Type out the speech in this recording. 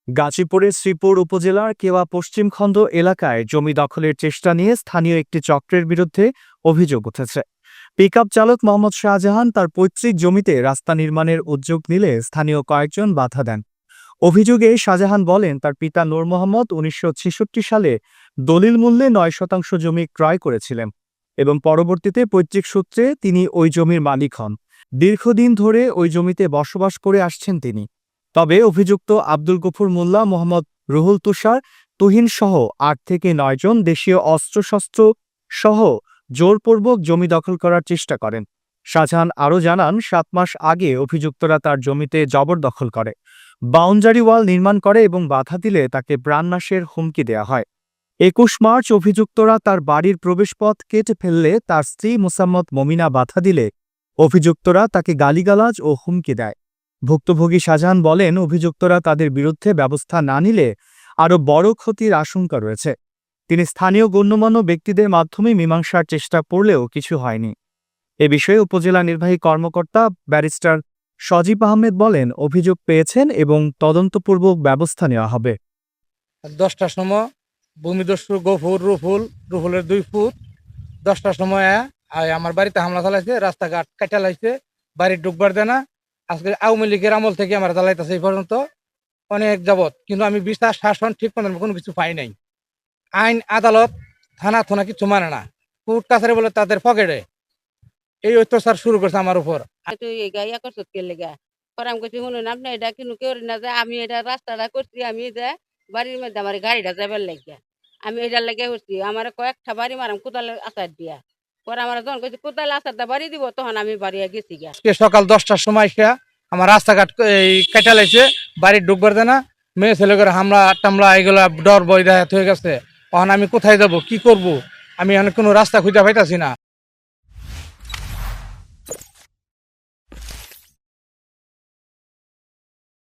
গাজীপুরের শ্রীপুর উপজেলার কেওয়া পশ্চিম খণ্ড এলাকায় জমি দখলের চেষ্টা নিয়ে স্থানীয় একটি চক্রের বিরুদ্ধে অভিযোগ উঠেছে। পিকআপ চালক মোহাম্মদ শাহজাহান তার পৈতৃক জমিতে রাস্তা নির্মাণের উদ্যোগ নিলে স্থানীয় কয়েকজন বাধা দেন। অভিযোগে শাহজাহান বলেন, তার পিতা নূর মোহাম্মদ ১৯৬৬ সালে দলিল মূল্যে ৯% জমি ক্রয় করেছিলেন এবং পরবর্তীতে পৈতৃক সূত্রে তিনি ওই জমির মালিক হন। দীর্ঘদিন ধরে ওই জমিতে বসবাস করে আসছেন তিনি। তবে অভিযুক্ত আব্দুল গফুর মোল্লা, মোহাম্মদ রুহুল তুষার, তুহিন সহ ৮ থেকে ৯ জন দেশীয় অস্ত্রশস্ত্র সহ জোরপূর্বক জমি দখল করার চেষ্টা করেন। শাহজাহান আরও জানান, ৭ মাস আগে অভিযুক্তরা তার জমিতে জবরদখল করে, বাউন্ডারি ওয়াল নির্মাণ করে এবং বাধা দিলে তাকে প্রাণনাশের হুমকি দেয়া হয়। ২১ মার্চ অভিযুক্তরা তার বাড়ির প্রবেশপথ কেটে ফেললে তার স্ত্রী মোসাম্মদ মমিনা বাধা দিলে অভিযুক্তরা তাকে গালিগালাজ ও হুমকি দেয়। ভুক্তভোগী শাহজাহান বলেন, অভিযুক্তরা তাদের বিরুদ্ধে ব্যবস্থা না নিলে আরও বড় ক্ষতির আশঙ্কা রয়েছে। তিনি স্থানীয় গণ্যমান্য ব্যক্তিদের মাধ্যমে মীমাংসার চেষ্টা করলেও কিছু হয়নি। এ বিষয়ে উপজেলা নির্বাহী কর্মকর্তা ব্যারিস্টার সজীব আহমেদ বলেন, অভিযোগ পেয়েছেন এবং তদন্তপূর্বক ব্যবস্থা নেওয়া হবে। 10টার সময় ভূমিদস্যু গফুর রুফুলের 2 ফুট 10টার সময় আমার বাড়িতে হামলা চালাইছে, রাস্তাঘাট কাটা লাইছে, বাড়ি ঢুকবার দেয় না। আজকে আওয়ামী লীগের আমল থেকে আমার চালাইতেছে এই পর্যন্ত অনেক যাবৎ, কিন্তু আমি বিচার শাসন ঠিক মতন কোনো কিছু পাই নাই। আইন আদালত থানা কিছু মানে না, কোর্ট কাছারি বলে তাদের পকেটে এই অত্যাচার শুরু করছে আমার উপর। আমি এটা রাস্তাটা করছি, আমি এটা বাড়ির মধ্যে আমার গাড়িটা যাবার লাগিয়া আমি এটার লাগে করছি। আমার কয়েকটা বাড়ি মারাম কোদাল আচার দিয়া, পরে আমার যখন কইছে কোদাল আচারটা বাড়ি দিব, তখন আমি বাড়ি গেছি গিয়া। সকাল 10টার সময় এসে আমার রাস্তাঘাট কাটা লাইছে, বাড়ি ঢুকবার দেয় না। মেয়ে ছেলে করে হামলা টামলা এগুলো ডর বই দেখা হয়ে গেছে। তখন আমি কোথায় যাব, কি করব, আমি এখন কোনো রাস্তা খুঁজে পাইতাছি না।